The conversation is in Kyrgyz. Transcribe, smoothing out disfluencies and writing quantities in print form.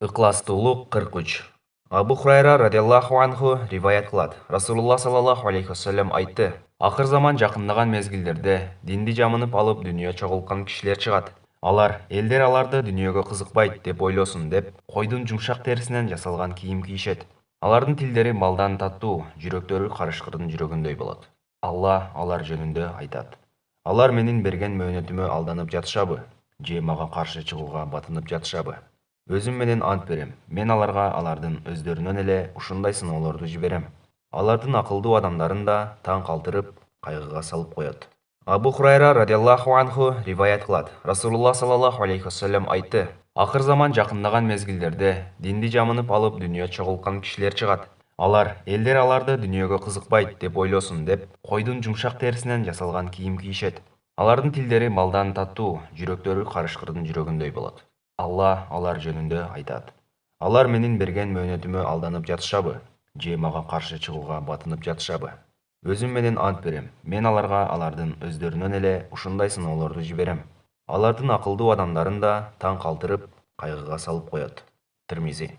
Ықыластуулук 43. Абу Хурайра радиаллаху анху риваят кылат. Расулуллах саллаллаху алейхи вассалам айтты: Акыр заман жакындаган мезгилдерде динди жамынып алып дүнүйө чогулткан кишилер чыгат. Алар элдер аларды дүнүйөгө кызыкпайт деп ойлосун деп койдун жумшак терисинен жасалган кийим кийишет. Алардын тилдери балдан таттуу, жүрөктөрү карышкырдын жүрөгүндөй болот. Алла алар жөнүндө айтат: Алар менин берген мөөнөтүмө алданып жатышабы же мага каршы чыгууга батынып жатышабы? Өзүм менен ант берем, мен аларга алардын өздөрүнөн эле ушундай сыноолорду жиберем. Алардын акылдуу адамдарын да таң калтырып, кайгыга салып коет. Абу Хурайра радиаллаху анху риваят кылат. Расулуллах саллаллаху алейхи вассалам айтты: Акыр заман жакындаган мезгилдерде динди жамынып алып дүнүйө чогулткан кишилер чыгат. Алар элдер аларды дүнүйөгө кызыкпайт деп ойлосун деп койдун жумшак терисинен жасалган кийим кийишет. Алардын тилдери балдан таттуу, жүрөктөрү карышкырдын жүрөгүндөй болот. Алла алар жөнүндө айтат: Алар менин берген мөөнөтүмө алданып жатышабы же мага каршы чыгууга батынып жатышабы? Өзүм менен ант берем, мен аларга алардын өздөрүнөн эле ушундай сыноолорду жиберем. Алардын акылдуу адамдарын да таң калтырып, кайгыга салып коет. Тирмизи.